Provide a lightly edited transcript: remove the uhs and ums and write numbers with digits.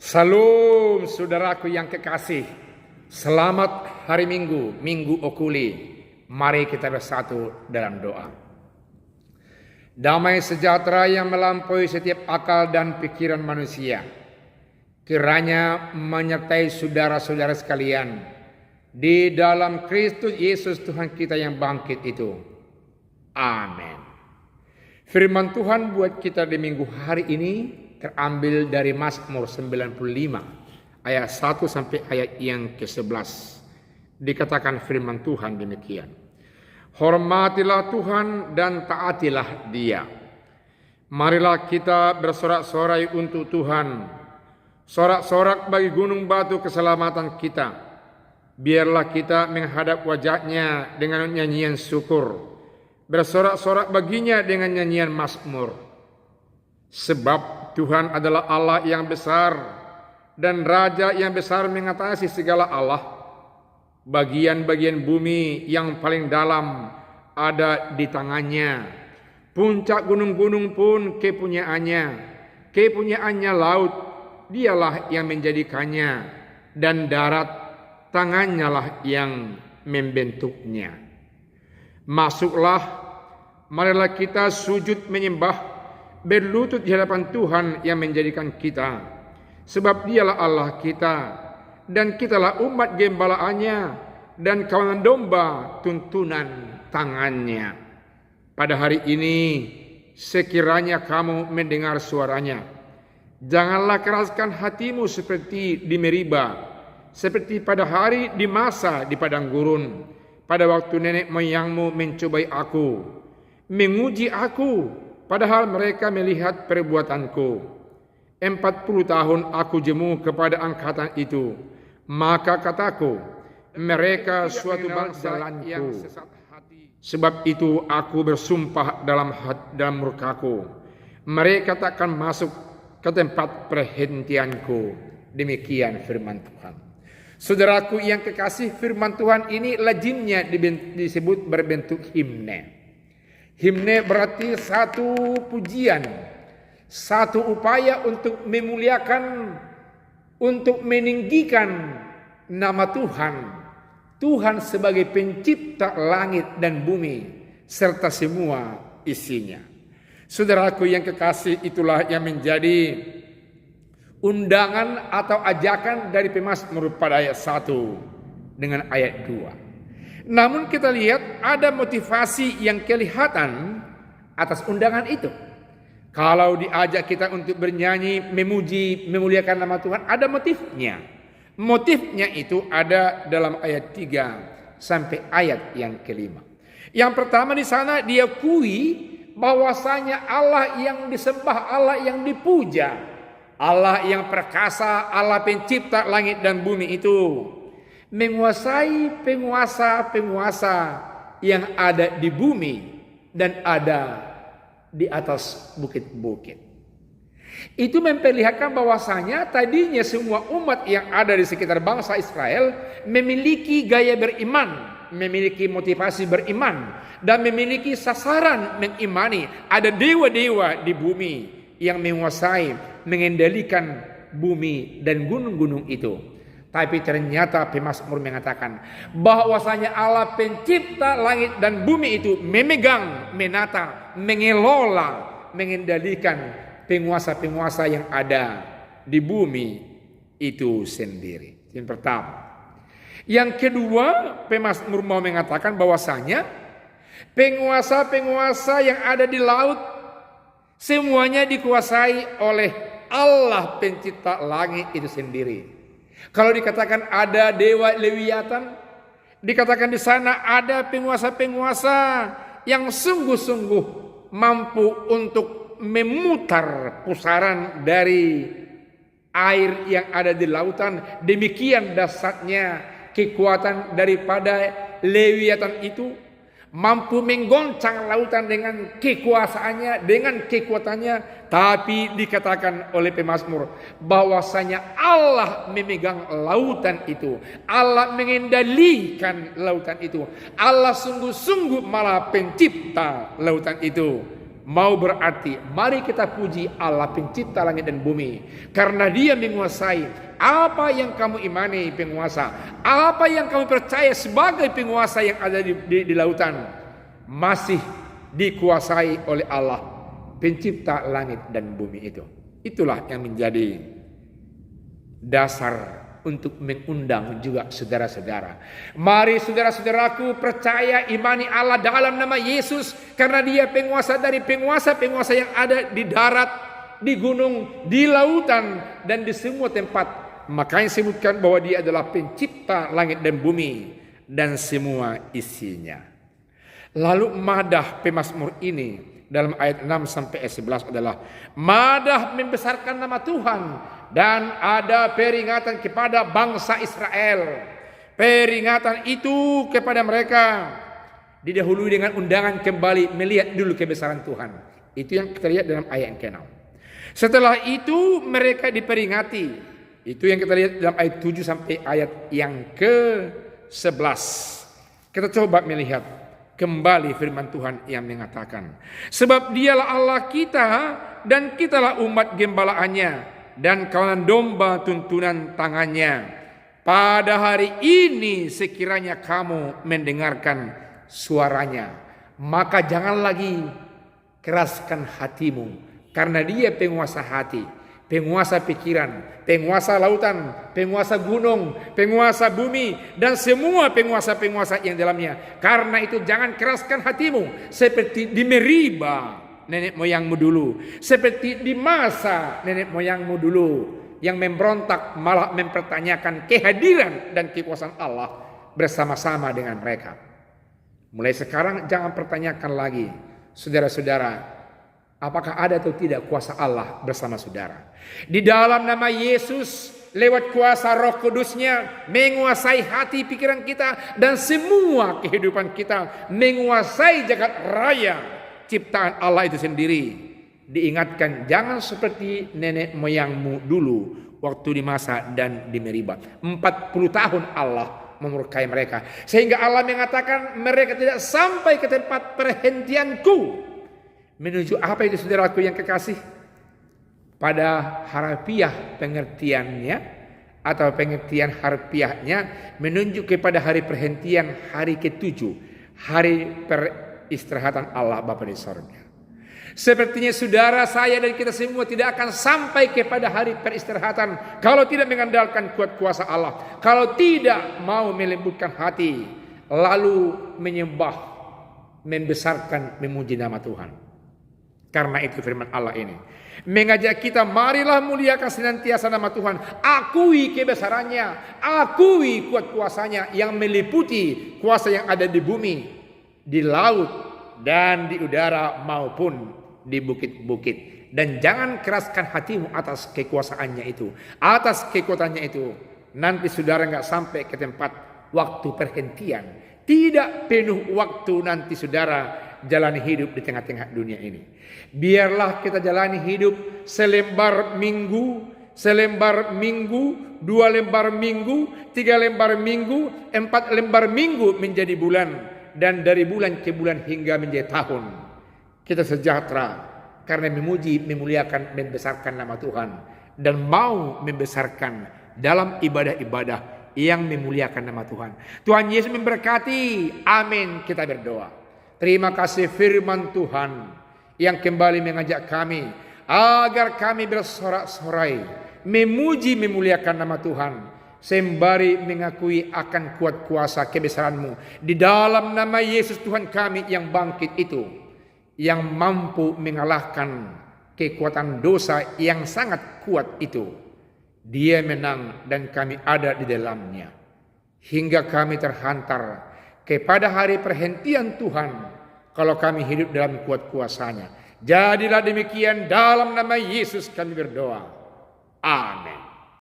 Salam saudaraku yang kekasih. Selamat hari Minggu, Minggu Okuli. Mari kita bersatu dalam doa. Damai sejahtera yang melampaui setiap akal dan pikiran manusia, kiranya menyertai saudara-saudara sekalian di dalam Kristus Yesus Tuhan kita yang bangkit itu. Amin. Firman Tuhan buat kita di minggu hari ini terambil dari Mazmur 95 ayat 1 sampai ayat yang ke-11. Dikatakan firman Tuhan demikian. Hormatilah Tuhan dan taatilah Dia. Marilah kita bersorak-sorai untuk Tuhan. Sorak-sorak bagi gunung batu keselamatan kita. Biarlah kita menghadap wajah-Nya dengan nyanyian syukur. Bersorak-sorak baginya dengan nyanyian mazmur. Sebab Tuhan adalah Allah yang besar dan Raja yang besar mengatasi segala Allah. Bagian-bagian bumi yang paling dalam ada di tangannya. Puncak gunung-gunung pun kepunyaannya. Kepunyaannya laut, dialah yang menjadikannya. Dan darat, tangannya lah yang membentuknya. Masuklah, marilah kita sujud menyembah, berlutut di hadapan Tuhan yang menjadikan kita. Sebab Dialah Allah kita, dan kitalah umat gembalaannya, dan kawanan domba tuntunan tangannya. Pada hari ini, sekiranya kamu mendengar suaranya, janganlah keraskan hatimu seperti di Meriba, seperti pada hari di Masa di padang gurun, pada waktu nenek moyangmu mencobai aku, menguji aku, padahal mereka melihat perbuatanku. 40 tahun aku jemu kepada angkatan itu. Maka kataku, mereka suatu bangsa yang sesat hati. Sebab itu aku bersumpah dalam murkaku, mereka takkan masuk ke tempat perhentianku. Demikian firman Tuhan. Saudaraku yang kekasih, firman Tuhan ini lazimnya disebut berbentuk himne. Himne berarti satu pujian, satu upaya untuk memuliakan, untuk meninggikan nama Tuhan. Tuhan sebagai pencipta langit dan bumi serta semua isinya. Saudaraku yang kekasih, itulah yang menjadi undangan atau ajakan dari pemazmur pada ayat 1 dengan ayat 2. Namun kita lihat ada motivasi yang kelihatan atas undangan itu. Kalau diajak kita untuk bernyanyi, memuji, memuliakan nama Tuhan, ada motifnya. Motifnya itu ada dalam ayat 3 sampai ayat yang ke-5. Yang pertama di sana diakui bahwasanya Allah yang disembah, Allah yang dipuja, Allah yang perkasa, Allah pencipta langit dan bumi itu menguasai penguasa-penguasa yang ada di bumi dan ada di atas bukit-bukit. Itu memperlihatkan bahwasanya tadinya semua umat yang ada di sekitar bangsa Israel memiliki gaya beriman, memiliki motivasi beriman, dan memiliki sasaran mengimani ada dewa-dewa di bumi yang menguasai, mengendalikan bumi dan gunung-gunung itu. Tapi ternyata pemazmur mengatakan bahwasanya Allah pencipta langit dan bumi itu memegang, menata, mengelola, mengendalikan penguasa-penguasa yang ada di bumi itu sendiri. Yang pertama. Yang kedua, pemazmur mau mengatakan bahwasanya penguasa-penguasa yang ada di laut semuanya dikuasai oleh Allah pencipta langit itu sendiri. Kalau dikatakan ada dewa Lewiatan, dikatakan di sana ada penguasa-penguasa yang sungguh-sungguh mampu untuk memutar pusaran dari air yang ada di lautan. Demikian dahsyatnya kekuatan daripada Lewiatan itu, mampu menggoncang lautan dengan kekuasaannya, dengan kekuatannya. Tapi dikatakan oleh pemazmur bahwasanya Allah memegang lautan itu, Allah mengendalikan lautan itu, Allah sungguh-sungguh malah pencipta lautan itu. Mau berarti mari kita puji Allah pencipta langit dan bumi, karena Dia menguasai apa yang kamu imani penguasa, apa yang kamu percaya sebagai penguasa yang ada di lautan, masih dikuasai oleh Allah pencipta langit dan bumi itu. Itulah yang menjadi dasar untuk mengundang juga saudara-saudara. Mari saudara-saudaraku percaya imani Allah dalam nama Yesus, karena Dia penguasa dari penguasa-penguasa yang ada di darat, di gunung, di lautan, dan di semua tempat. Makanya sebutkan bahwa Dia adalah pencipta langit dan bumi dan semua isinya. Lalu madah pemazmur ini dalam ayat 6 sampai ayat 11 adalah madah membesarkan nama Tuhan, dan ada peringatan kepada bangsa Israel. Peringatan itu kepada mereka didahului dengan undangan kembali melihat dulu kebesaran Tuhan. Itu yang kita lihat dalam ayat yang ke-6. Setelah itu mereka diperingati. Itu yang kita lihat dalam ayat 7 sampai ayat yang ke-11. Kita coba melihat kembali firman Tuhan yang mengatakan, sebab Dialah Allah kita dan kitalah umat gembalaannya dan kawanan domba tuntunan tangannya. Pada hari ini sekiranya kamu mendengarkan suaranya, maka jangan lagi keraskan hatimu, karena Dia penguasa hati, penguasa pikiran, penguasa lautan, penguasa gunung, penguasa bumi, dan semua penguasa-penguasa yang dalamnya. Karena itu jangan keraskan hatimu seperti di Meriba nenek moyangmu dulu, seperti di masa nenek moyangmu dulu yang memberontak malah mempertanyakan kehadiran dan kekuasaan Allah bersama-sama dengan mereka. Mulai sekarang jangan pertanyakan lagi, saudara-saudara, apakah ada atau tidak kuasa Allah bersama saudara. Di dalam nama Yesus, lewat kuasa Roh Kudus-Nya menguasai hati pikiran kita dan semua kehidupan kita, menguasai jagat raya ciptaan Allah itu sendiri. Diingatkan jangan seperti nenek moyangmu dulu waktu di Masa dan di Meriba. 40 tahun Allah memurkai mereka, sehingga Allah mengatakan mereka tidak sampai ke tempat perhentianku. Menuju apa itu saudaraku yang kekasih? Pada harfiah pengertiannya atau pengertian harfiahnya menunjuk kepada hari perhentian, hari ke-7, hari peristirahatan Allah Bapa di sorga. Sepertinya saudara, saya dan kita semua tidak akan sampai kepada hari peristirahatan kalau tidak mengandalkan kuat kuasa Allah, kalau tidak mau melembutkan hati lalu menyembah, membesarkan, memuji nama Tuhan. Karena itu firman Allah ini mengajak kita, marilah muliakan senantiasa nama Tuhan, akui kebesarannya, akui kuat kuasanya yang meliputi kuasa yang ada di bumi, di laut, dan di udara maupun di bukit-bukit. Dan jangan keraskan hatimu atas kekuasaannya itu, atas kekuatannya itu. Nanti saudara nggak sampai ke tempat waktu perhentian, tidak penuh waktu nanti saudara jalani hidup di tengah-tengah dunia ini. Biarlah kita jalani hidup selembar minggu, 2 lembar minggu, 3 lembar minggu, 4 lembar minggu menjadi bulan, dan dari bulan ke bulan hingga menjadi tahun. Kita sejahtera karena memuji, memuliakan, membesarkan nama Tuhan, dan mau membesarkan dalam ibadah-ibadah yang memuliakan nama Tuhan. Tuhan Yesus memberkati. Amin. Kita berdoa. Terima kasih firman Tuhan yang kembali mengajak kami agar kami bersorak-sorai, memuji, memuliakan nama Tuhan, sembari mengakui akan kuat kuasa kebesaran-Mu di dalam nama Yesus Tuhan kami yang bangkit itu, yang mampu mengalahkan kekuatan dosa yang sangat kuat itu. Dia menang dan kami ada di dalamnya, hingga kami terhantar kepada hari perhentian Tuhan kalau kami hidup dalam kuat kuasanya. Jadilah demikian dalam nama Yesus kami berdoa. Amin.